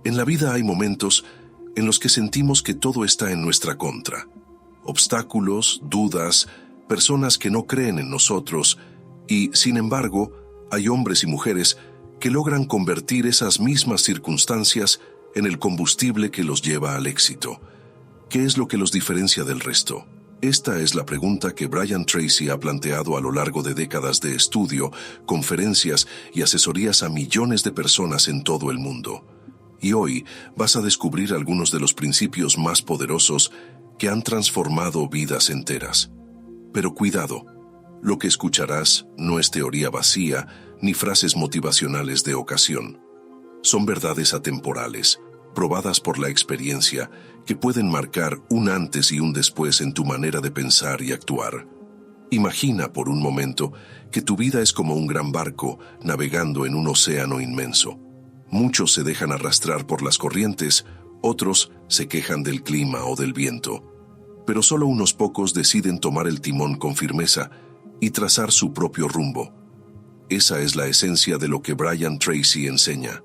En la vida hay momentos en los que sentimos que todo está en nuestra contra. Obstáculos, dudas, personas que no creen en nosotros y, sin embargo, hay hombres y mujeres que logran convertir esas mismas circunstancias en el combustible que los lleva al éxito. ¿Qué es lo que los diferencia del resto? Esta es la pregunta que Brian Tracy ha planteado a lo largo de décadas de estudio, conferencias y asesorías a millones de personas en todo el mundo. Y hoy vas a descubrir algunos de los principios más poderosos que han transformado vidas enteras. Pero cuidado, lo que escucharás no es teoría vacía ni frases motivacionales de ocasión. Son verdades atemporales, probadas por la experiencia, que pueden marcar un antes y un después en tu manera de pensar y actuar. Imagina por un momento que tu vida es como un gran barco navegando en un océano inmenso. Muchos se dejan arrastrar por las corrientes, otros se quejan del clima o del viento. Pero solo unos pocos deciden tomar el timón con firmeza y trazar su propio rumbo. Esa es la esencia de lo que Brian Tracy enseña.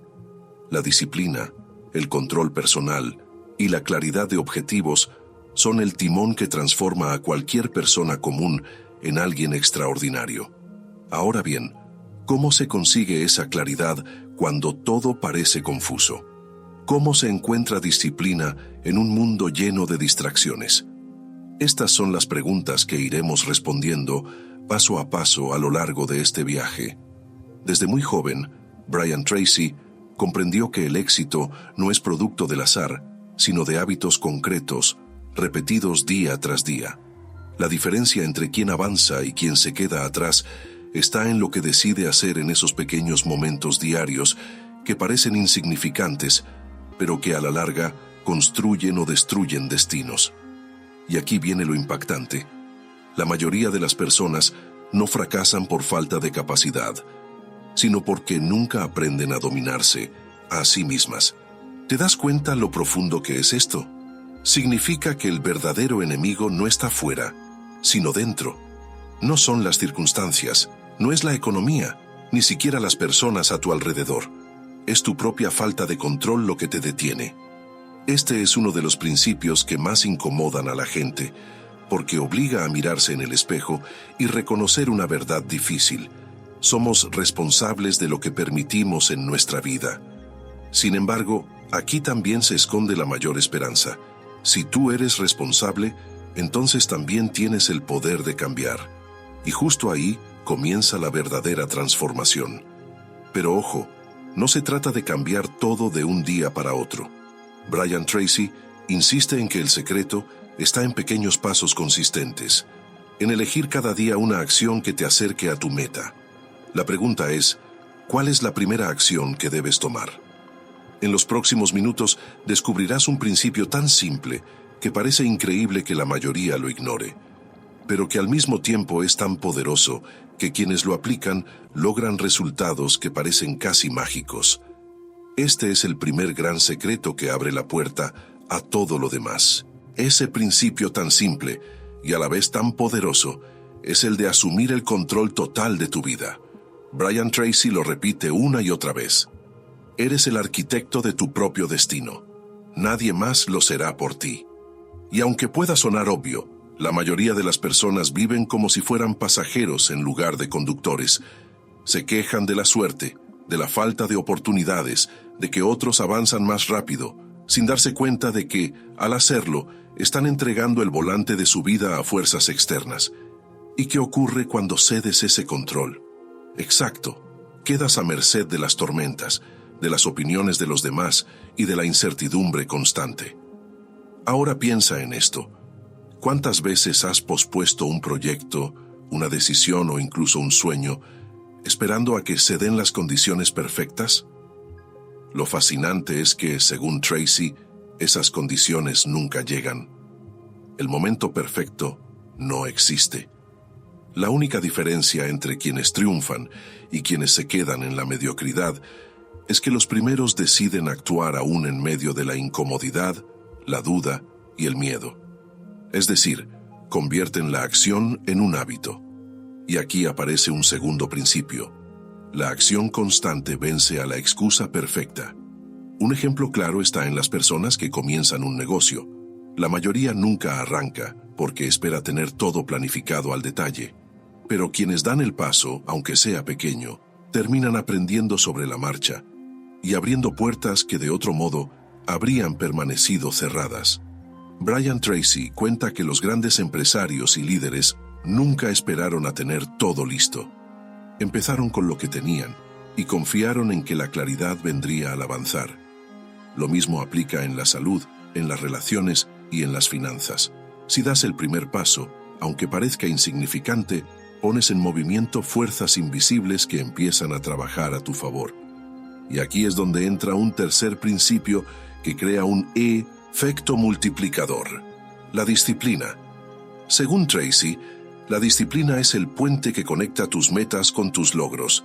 La disciplina, el control personal y la claridad de objetivos son el timón que transforma a cualquier persona común en alguien extraordinario. Ahora bien, ¿cómo se consigue esa claridad cuando todo parece confuso? ¿Cómo se encuentra disciplina en un mundo lleno de distracciones? Estas son las preguntas que iremos respondiendo paso a paso a lo largo de este viaje. Desde muy joven, Brian Tracy comprendió que el éxito no es producto del azar, sino de hábitos concretos, repetidos día tras día. La diferencia entre quien avanza y quien se queda atrás está en lo que decide hacer en esos pequeños momentos diarios que parecen insignificantes, pero que a la larga construyen o destruyen destinos. Y aquí viene lo impactante. La mayoría de las personas no fracasan por falta de capacidad, sino porque nunca aprenden a dominarse a sí mismas. ¿Te das cuenta lo profundo que es esto? Significa que el verdadero enemigo no está fuera, sino dentro. No son las circunstancias, no es la economía, ni siquiera las personas a tu alrededor. Es tu propia falta de control lo que te detiene. Este es uno de los principios que más incomodan a la gente, porque obliga a mirarse en el espejo y reconocer una verdad difícil. Somos responsables de lo que permitimos en nuestra vida. Sin embargo, aquí también se esconde la mayor esperanza. Si tú eres responsable, entonces también tienes el poder de cambiar. Y justo ahí comienza la verdadera transformación. Pero ojo, no se trata de cambiar todo de un día para otro. Brian Tracy insiste en que el secreto está en pequeños pasos consistentes, en elegir cada día una acción que te acerque a tu meta. La pregunta es, ¿cuál es la primera acción que debes tomar? En los próximos minutos descubrirás un principio tan simple que parece increíble que la mayoría lo ignore, pero que al mismo tiempo es tan poderoso que quienes lo aplican logran resultados que parecen casi mágicos. Este es el primer gran secreto que abre la puerta a todo lo demás. Ese principio tan simple y a la vez tan poderoso es el de asumir el control total de tu vida. Brian Tracy lo repite una y otra vez. Eres el arquitecto de tu propio destino. Nadie más lo será por ti. Y aunque pueda sonar obvio, la mayoría de las personas viven como si fueran pasajeros en lugar de conductores. Se quejan de la suerte, de la falta de oportunidades, de que otros avanzan más rápido, sin darse cuenta de que, al hacerlo, están entregando el volante de su vida a fuerzas externas. ¿Y qué ocurre cuando cedes ese control? Exacto, quedas a merced de las tormentas, de las opiniones de los demás y de la incertidumbre constante. Ahora piensa en esto. ¿Cuántas veces has pospuesto un proyecto, una decisión o incluso un sueño, esperando a que se den las condiciones perfectas? Lo fascinante es que, según Tracy, esas condiciones nunca llegan. El momento perfecto no existe. La única diferencia entre quienes triunfan y quienes se quedan en la mediocridad es que los primeros deciden actuar aún en medio de la incomodidad, la duda y el miedo. Es decir, convierten la acción en un hábito. Y aquí aparece un segundo principio. La acción constante vence a la excusa perfecta. Un ejemplo claro está en las personas que comienzan un negocio. La mayoría nunca arranca porque espera tener todo planificado al detalle. Pero quienes dan el paso, aunque sea pequeño, terminan aprendiendo sobre la marcha y abriendo puertas que de otro modo habrían permanecido cerradas. Brian Tracy cuenta que los grandes empresarios y líderes nunca esperaron a tener todo listo. Empezaron con lo que tenían y confiaron en que la claridad vendría al avanzar. Lo mismo aplica en la salud, en las relaciones y en las finanzas. Si das el primer paso, aunque parezca insignificante, pones en movimiento fuerzas invisibles que empiezan a trabajar a tu favor. Y aquí es donde entra un tercer principio que crea un efecto multiplicador: la disciplina. Según Tracy, la disciplina es el puente que conecta tus metas con tus logros.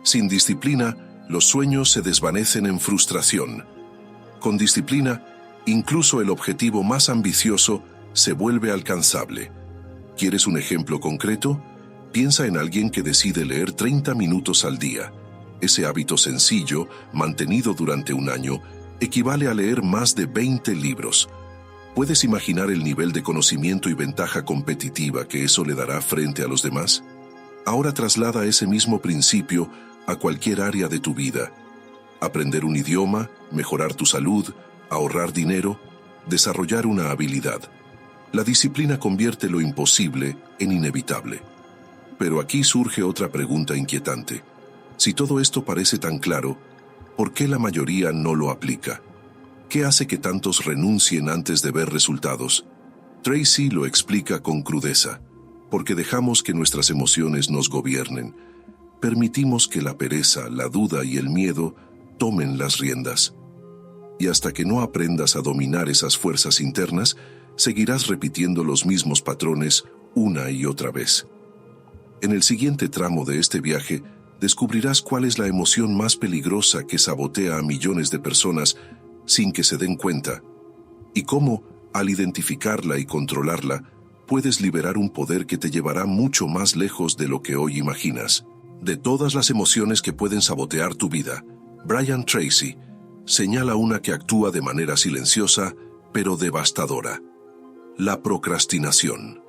Sin disciplina, los sueños se desvanecen en frustración. Con disciplina, incluso el objetivo más ambicioso se vuelve alcanzable. ¿Quieres un ejemplo concreto? Piensa en alguien que decide leer 30 minutos al día. Ese hábito sencillo, mantenido durante un año, equivale a leer más de 20 libros. ¿Puedes imaginar el nivel de conocimiento y ventaja competitiva que eso le dará frente a los demás? Ahora traslada ese mismo principio a cualquier área de tu vida. Aprender un idioma, mejorar tu salud, ahorrar dinero, desarrollar una habilidad. La disciplina convierte lo imposible en inevitable. Pero aquí surge otra pregunta inquietante. Si todo esto parece tan claro, ¿por qué la mayoría no lo aplica? ¿Qué hace que tantos renuncien antes de ver resultados? Tracy lo explica con crudeza. Porque dejamos que nuestras emociones nos gobiernen. Permitimos que la pereza, la duda y el miedo tomen las riendas. Y hasta que no aprendas a dominar esas fuerzas internas, seguirás repitiendo los mismos patrones una y otra vez. En el siguiente tramo de este viaje, descubrirás cuál es la emoción más peligrosa que sabotea a millones de personas sin que se den cuenta, y cómo, al identificarla y controlarla, puedes liberar un poder que te llevará mucho más lejos de lo que hoy imaginas. De todas las emociones que pueden sabotear tu vida, Brian Tracy señala una que actúa de manera silenciosa, pero devastadora: la procrastinación.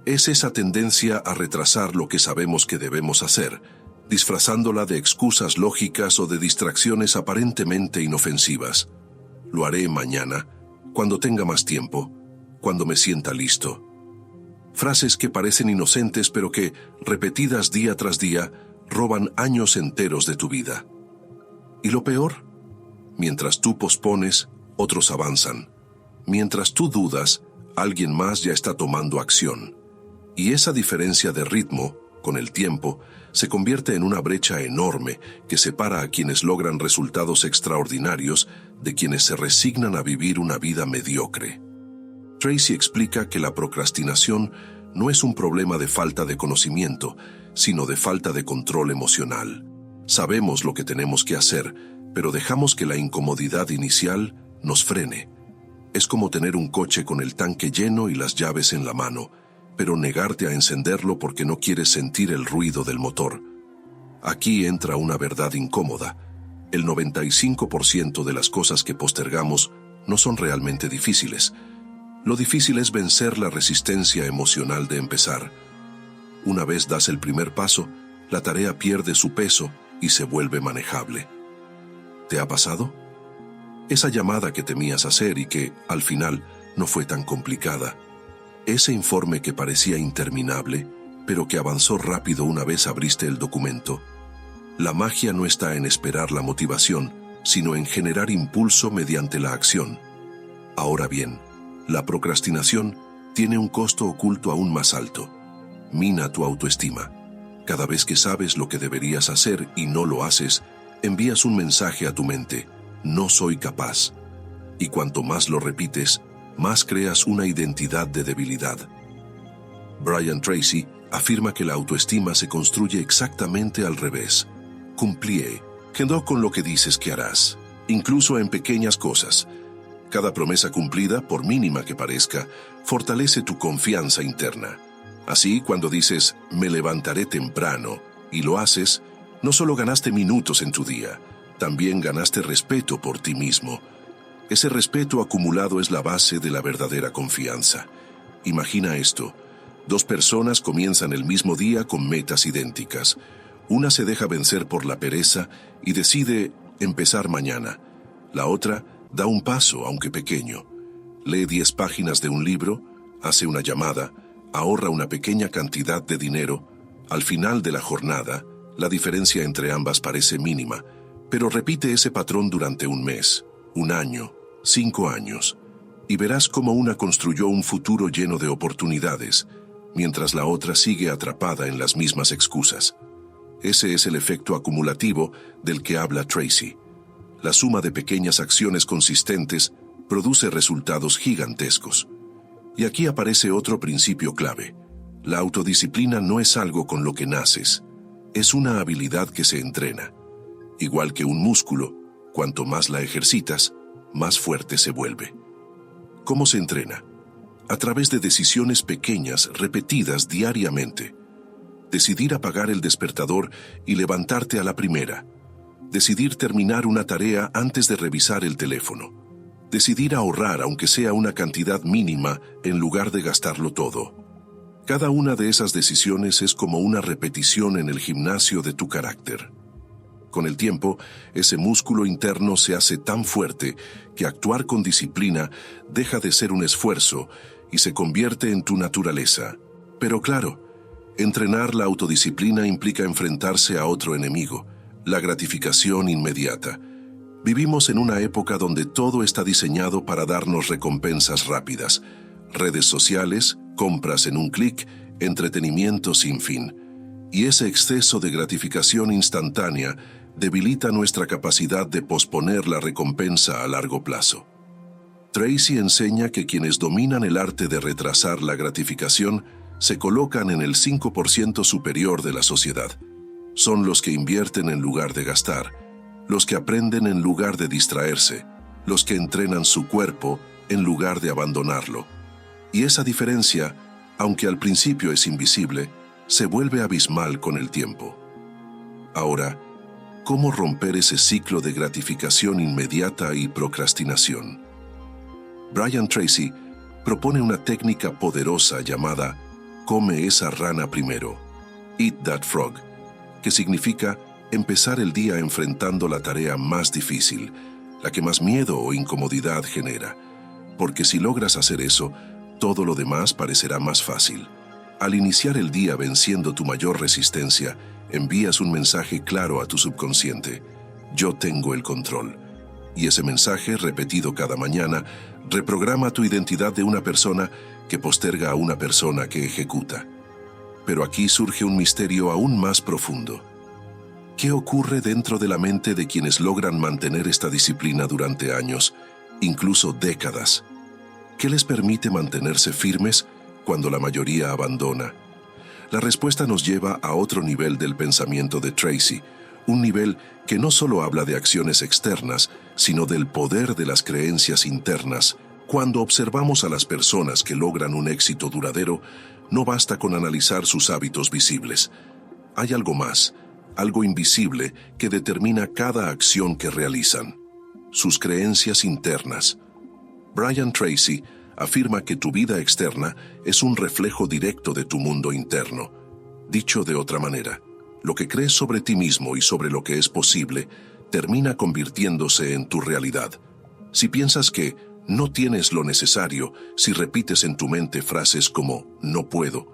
Es esa tendencia a retrasar lo que sabemos que debemos hacer, disfrazándola de excusas lógicas o de distracciones aparentemente inofensivas. Lo haré mañana, cuando tenga más tiempo, cuando me sienta listo. Frases que parecen inocentes pero que, repetidas día tras día, roban años enteros de tu vida. ¿Y lo peor? Mientras tú pospones, otros avanzan. Mientras tú dudas, alguien más ya está tomando acción. Y esa diferencia de ritmo, con el tiempo, se convierte en una brecha enorme que separa a quienes logran resultados extraordinarios de quienes se resignan a vivir una vida mediocre. Tracy explica que la procrastinación no es un problema de falta de conocimiento, sino de falta de control emocional. Sabemos lo que tenemos que hacer, pero dejamos que la incomodidad inicial nos frene. Es como tener un coche con el tanque lleno y las llaves en la mano, pero negarte a encenderlo porque no quieres sentir el ruido del motor. Aquí entra una verdad incómoda. El 95% de las cosas que postergamos no son realmente difíciles. Lo difícil es vencer la resistencia emocional de empezar. Una vez das el primer paso, la tarea pierde su peso y se vuelve manejable. ¿Te ha pasado? Esa llamada que temías hacer y que, al final, no fue tan complicada. Ese informe que parecía interminable, pero que avanzó rápido una vez abriste el documento. La magia no está en esperar la motivación, sino en generar impulso mediante la acción. Ahora bien, la procrastinación tiene un costo oculto aún más alto. Mina tu autoestima. Cada vez que sabes lo que deberías hacer y no lo haces, envías un mensaje a tu mente: no soy capaz. Y cuanto más lo repites, más creas una identidad de debilidad. Brian Tracy afirma que la autoestima se construye exactamente al revés. Cumplí, quedó con lo que dices que harás, incluso en pequeñas cosas. Cada promesa cumplida, por mínima que parezca, fortalece tu confianza interna. Así, cuando dices, me levantaré temprano, y lo haces, no solo ganaste minutos en tu día, también ganaste respeto por ti mismo. Ese respeto acumulado es la base de la verdadera confianza. Imagina esto. 2 personas comienzan el mismo día con metas idénticas. Una se deja vencer por la pereza y decide empezar mañana. La otra da un paso, aunque pequeño. Lee 10 páginas de un libro, hace una llamada, ahorra una pequeña cantidad de dinero. Al final de la jornada, la diferencia entre ambas parece mínima, pero repite ese patrón durante un mes, un año, 5 años, y verás cómo una construyó un futuro lleno de oportunidades, mientras la otra sigue atrapada en las mismas excusas. Ese es el efecto acumulativo del que habla Tracy. La suma de pequeñas acciones consistentes produce resultados gigantescos. Y aquí aparece otro principio clave. La autodisciplina no es algo con lo que naces, es una habilidad que se entrena. Igual que un músculo, cuanto más la ejercitas, más fuerte se vuelve. ¿Cómo se entrena? A través de decisiones pequeñas repetidas diariamente. Decidir apagar el despertador y levantarte a la primera. Decidir terminar una tarea antes de revisar el teléfono. Decidir ahorrar aunque sea una cantidad mínima en lugar de gastarlo todo. Cada una de esas decisiones es como una repetición en el gimnasio de tu carácter. Con el tiempo, ese músculo interno se hace tan fuerte que actuar con disciplina deja de ser un esfuerzo y se convierte en tu naturaleza. Pero claro, entrenar la autodisciplina implica enfrentarse a otro enemigo, la gratificación inmediata. Vivimos en una época donde todo está diseñado para darnos recompensas rápidas. Redes sociales, compras en un clic, entretenimiento sin fin. Y ese exceso de gratificación instantánea debilita nuestra capacidad de posponer la recompensa a largo plazo. Tracy enseña que quienes dominan el arte de retrasar la gratificación se colocan en el 5% superior de la sociedad. Son los que invierten en lugar de gastar, los que aprenden en lugar de distraerse, los que entrenan su cuerpo en lugar de abandonarlo. Y esa diferencia, aunque al principio es invisible, se vuelve abismal con el tiempo. Ahora, ¿cómo romper ese ciclo de gratificación inmediata y procrastinación? Brian Tracy propone una técnica poderosa llamada "Come esa rana primero", Eat that frog, que significa empezar el día enfrentando la tarea más difícil, la que más miedo o incomodidad genera, porque si logras hacer eso, todo lo demás parecerá más fácil. Al iniciar el día venciendo tu mayor resistencia, envías un mensaje claro a tu subconsciente: yo tengo el control. Y ese mensaje, repetido cada mañana, reprograma tu identidad de una persona que posterga a una persona que ejecuta. Pero aquí surge un misterio aún más profundo. ¿Qué ocurre dentro de la mente de quienes logran mantener esta disciplina durante años, incluso décadas? ¿Qué les permite mantenerse firmes cuando la mayoría abandona? La respuesta nos lleva a otro nivel del pensamiento de Tracy, un nivel que no solo habla de acciones externas, sino del poder de las creencias internas. Cuando observamos a las personas que logran un éxito duradero, no basta con analizar sus hábitos visibles. Hay algo más, algo invisible que determina cada acción que realizan: sus creencias internas. Brian Tracy afirma que tu vida externa es un reflejo directo de tu mundo interno. Dicho de otra manera, lo que crees sobre ti mismo y sobre lo que es posible termina convirtiéndose en tu realidad. Si piensas que no tienes lo necesario, si repites en tu mente frases como "no puedo",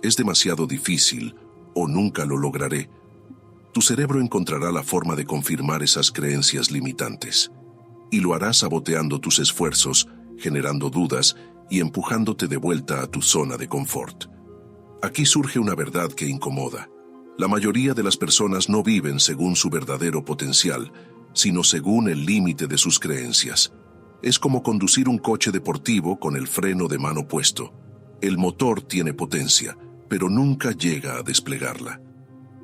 "es demasiado difícil" o "nunca lo lograré", tu cerebro encontrará la forma de confirmar esas creencias limitantes. Y lo hará saboteando tus esfuerzos, generando dudas y empujándote de vuelta a tu zona de confort. Aquí surge una verdad que incomoda. La mayoría de las personas no viven según su verdadero potencial, sino según el límite de sus creencias. Es como conducir un coche deportivo con el freno de mano puesto. El motor tiene potencia, pero nunca llega a desplegarla.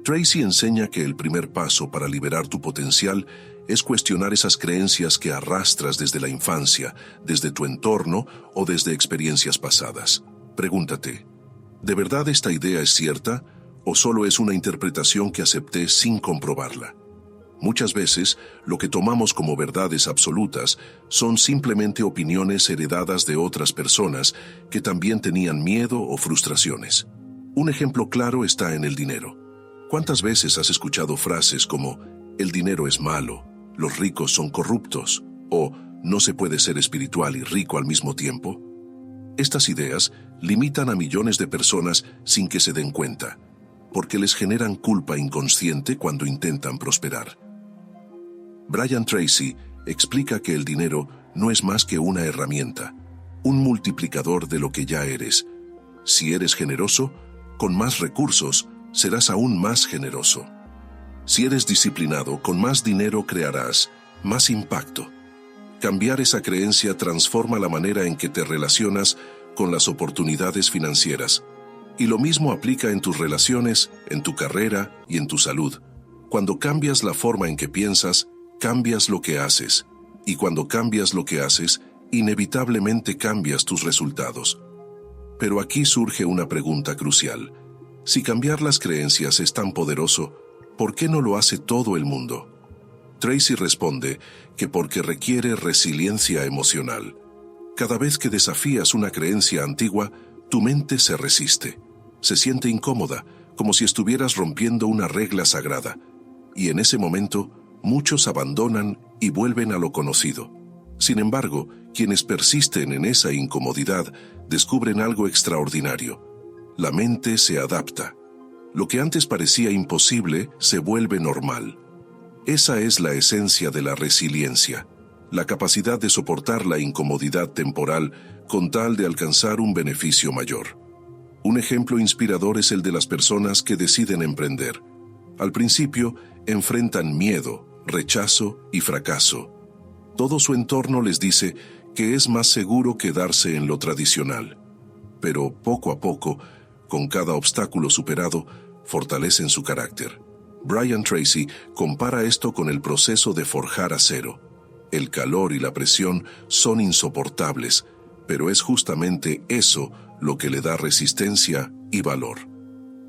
Tracy enseña que el primer paso para liberar tu potencial es cuestionar esas creencias que arrastras desde la infancia, desde tu entorno o desde experiencias pasadas. Pregúntate, ¿de verdad esta idea es cierta o solo es una interpretación que acepté sin comprobarla? Muchas veces, lo que tomamos como verdades absolutas son simplemente opiniones heredadas de otras personas que también tenían miedo o frustraciones. Un ejemplo claro está en el dinero. ¿Cuántas veces has escuchado frases como "el dinero es malo", "los ricos son corruptos" o "no se puede ser espiritual y rico al mismo tiempo"? Estas ideas limitan a millones de personas sin que se den cuenta, porque les generan culpa inconsciente cuando intentan prosperar. Brian Tracy explica que el dinero no es más que una herramienta, un multiplicador de lo que ya eres. Si eres generoso, con más recursos, serás aún más generoso. Si eres disciplinado, con más dinero crearás más impacto. Cambiar esa creencia transforma la manera en que te relacionas con las oportunidades financieras. Y lo mismo aplica en tus relaciones, en tu carrera y en tu salud. Cuando cambias la forma en que piensas, cambias lo que haces. Y cuando cambias lo que haces, inevitablemente cambias tus resultados. Pero aquí surge una pregunta crucial. Si cambiar las creencias es tan poderoso, ¿por qué no lo hace todo el mundo? Tracy responde que porque requiere resiliencia emocional. Cada vez que desafías una creencia antigua, tu mente se resiste. Se siente incómoda, como si estuvieras rompiendo una regla sagrada. Y en ese momento, muchos abandonan y vuelven a lo conocido. Sin embargo, quienes persisten en esa incomodidad descubren algo extraordinario. La mente se adapta. Lo que antes parecía imposible se vuelve normal. Esa es la esencia de la resiliencia, la capacidad de soportar la incomodidad temporal con tal de alcanzar un beneficio mayor. Un ejemplo inspirador es el de las personas que deciden emprender. Al principio, enfrentan miedo, rechazo y fracaso. Todo su entorno les dice que es más seguro quedarse en lo tradicional. Pero poco a poco, con cada obstáculo superado, fortalecen su carácter. Brian Tracy compara esto con el proceso de forjar acero. El calor y la presión son insoportables, pero es justamente eso lo que le da resistencia y valor.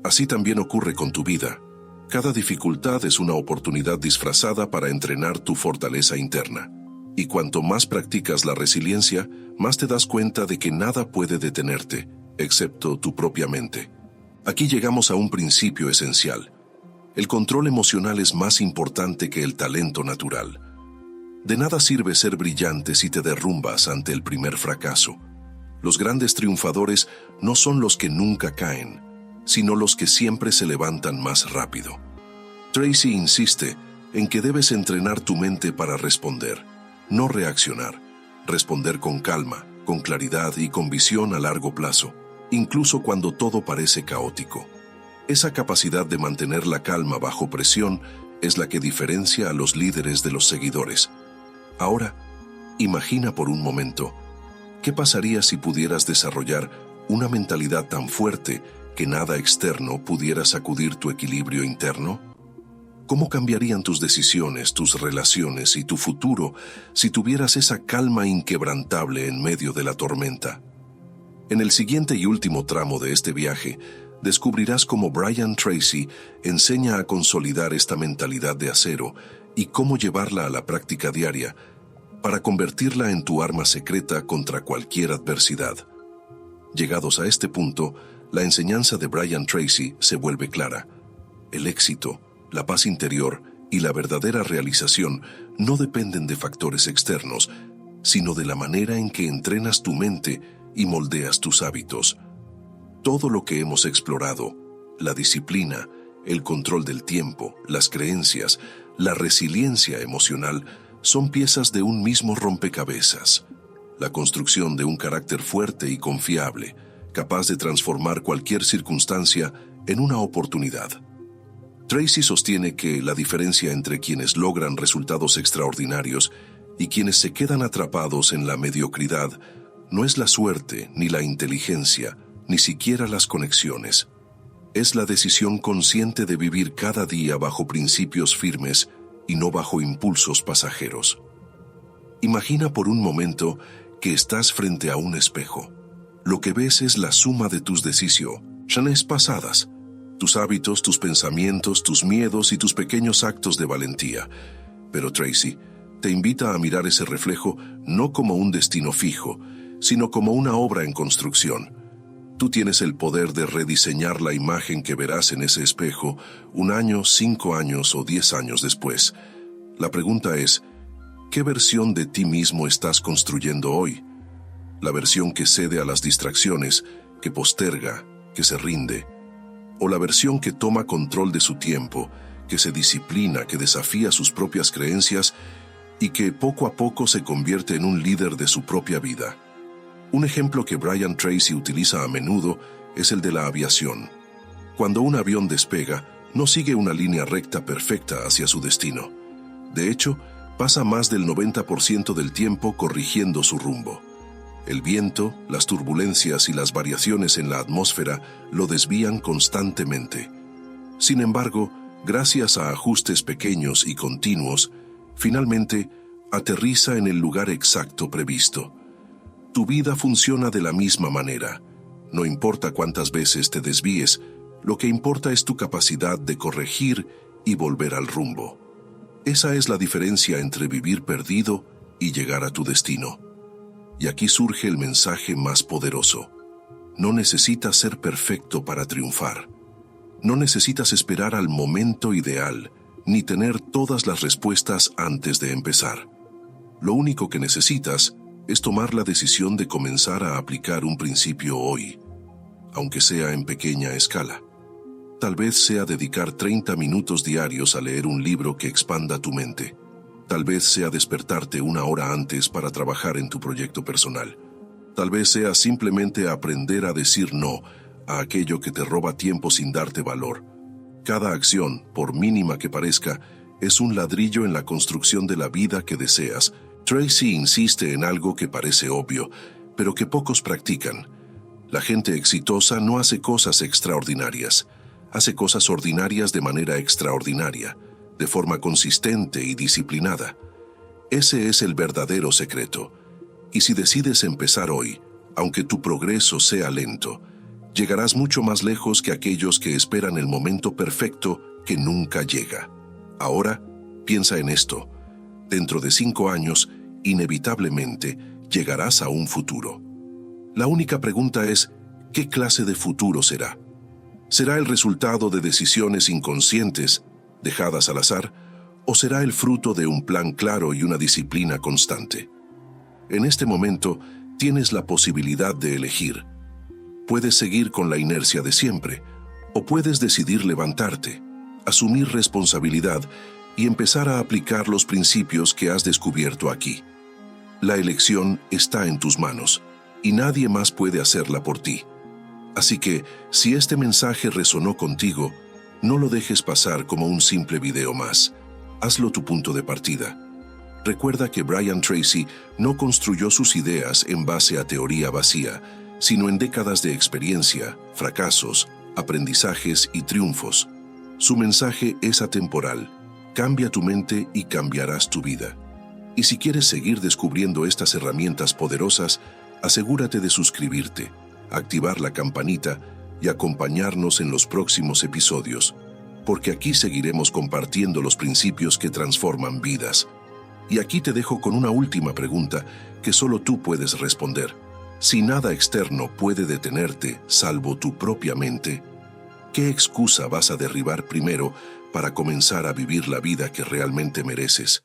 Así también ocurre con tu vida. Cada dificultad es una oportunidad disfrazada para entrenar tu fortaleza interna. Y cuanto más practicas la resiliencia, más te das cuenta de que nada puede detenerte, excepto tu propia mente. Aquí llegamos a un principio esencial. El control emocional es más importante que el talento natural. De nada sirve ser brillante si te derrumbas ante el primer fracaso. Los grandes triunfadores no son los que nunca caen, sino los que siempre se levantan más rápido. Tracy insiste en que debes entrenar tu mente para responder, no reaccionar. Responder con calma, con claridad y con visión a largo plazo, incluso cuando todo parece caótico. Esa capacidad de mantener la calma bajo presión es la que diferencia a los líderes de los seguidores. Ahora, imagina por un momento, ¿qué pasaría si pudieras desarrollar una mentalidad tan fuerte que nada externo pudiera sacudir tu equilibrio interno? ¿Cómo cambiarían tus decisiones, tus relaciones y tu futuro si tuvieras esa calma inquebrantable en medio de la tormenta? En el siguiente y último tramo de este viaje, descubrirás cómo Brian Tracy enseña a consolidar esta mentalidad de acero y cómo llevarla a la práctica diaria para convertirla en tu arma secreta contra cualquier adversidad. Llegados a este punto, la enseñanza de Brian Tracy se vuelve clara. El éxito, la paz interior y la verdadera realización no dependen de factores externos, sino de la manera en que entrenas tu mente y moldeas tus hábitos. Todo lo que hemos explorado, la disciplina, el control del tiempo, las creencias, la resiliencia emocional, son piezas de un mismo rompecabezas. La construcción de un carácter fuerte y confiable, capaz de transformar cualquier circunstancia en una oportunidad. Tracy sostiene que la diferencia entre quienes logran resultados extraordinarios y quienes se quedan atrapados en la mediocridad no es la suerte ni la inteligencia, ni siquiera las conexiones. Es la decisión consciente de vivir cada día bajo principios firmes y no bajo impulsos pasajeros. Imagina por un momento que estás frente a un espejo. Lo que ves es la suma de tus decisiones pasadas, tus hábitos, tus pensamientos, tus miedos y tus pequeños actos de valentía. Pero Tracy te invita a mirar ese reflejo no como un destino fijo, sino como una obra en construcción. Tú tienes el poder de rediseñar la imagen que verás en ese espejo 1 año, 5 años o 10 años después. La pregunta es, ¿qué versión de ti mismo estás construyendo hoy? ¿La versión que cede a las distracciones, que posterga, que se rinde? ¿O la versión que toma control de su tiempo, que se disciplina, que desafía sus propias creencias y que poco a poco se convierte en un líder de su propia vida? Un ejemplo que Brian Tracy utiliza a menudo es el de la aviación. Cuando un avión despega, no sigue una línea recta perfecta hacia su destino. De hecho, pasa más del 90% del tiempo corrigiendo su rumbo. El viento, las turbulencias y las variaciones en la atmósfera lo desvían constantemente. Sin embargo, gracias a ajustes pequeños y continuos, finalmente aterriza en el lugar exacto previsto. Tu vida funciona de la misma manera. No importa cuántas veces te desvíes, lo que importa es tu capacidad de corregir y volver al rumbo. Esa es la diferencia entre vivir perdido y llegar a tu destino. Y aquí surge el mensaje más poderoso. No necesitas ser perfecto para triunfar. No necesitas esperar al momento ideal, ni tener todas las respuestas antes de empezar. Lo único que necesitas es tomar la decisión de comenzar a aplicar un principio hoy, aunque sea en pequeña escala. Tal vez sea dedicar 30 minutos diarios a leer un libro que expanda tu mente. Tal vez sea despertarte 1 hora antes para trabajar en tu proyecto personal. Tal vez sea simplemente aprender a decir no a aquello que te roba tiempo sin darte valor. Cada acción, por mínima que parezca, es un ladrillo en la construcción de la vida que deseas. Tracy insiste en algo que parece obvio, pero que pocos practican. La gente exitosa no hace cosas extraordinarias, hace cosas ordinarias de manera extraordinaria, de forma consistente y disciplinada. Ese es el verdadero secreto. Y si decides empezar hoy, aunque tu progreso sea lento, llegarás mucho más lejos que aquellos que esperan el momento perfecto que nunca llega. Ahora, piensa en esto. Dentro de 5 años, inevitablemente, llegarás a un futuro. La única pregunta es, ¿qué clase de futuro será? ¿Será el resultado de decisiones inconscientes, dejadas al azar, o será el fruto de un plan claro y una disciplina constante? En este momento, tienes la posibilidad de elegir. Puedes seguir con la inercia de siempre, o puedes decidir levantarte, asumir responsabilidad y empezar a aplicar los principios que has descubierto aquí. La elección está en tus manos, y nadie más puede hacerla por ti. Así que, si este mensaje resonó contigo, no lo dejes pasar como un simple video más. Hazlo tu punto de partida. Recuerda que Brian Tracy no construyó sus ideas en base a teoría vacía, sino en décadas de experiencia, fracasos, aprendizajes y triunfos. Su mensaje es atemporal. Cambia tu mente y cambiarás tu vida. Y si quieres seguir descubriendo estas herramientas poderosas, asegúrate de suscribirte, activar la campanita y acompañarnos en los próximos episodios, porque aquí seguiremos compartiendo los principios que transforman vidas. Y aquí te dejo con una última pregunta que solo tú puedes responder. Si nada externo puede detenerte, salvo tu propia mente, ¿qué excusa vas a derribar primero para comenzar a vivir la vida que realmente mereces?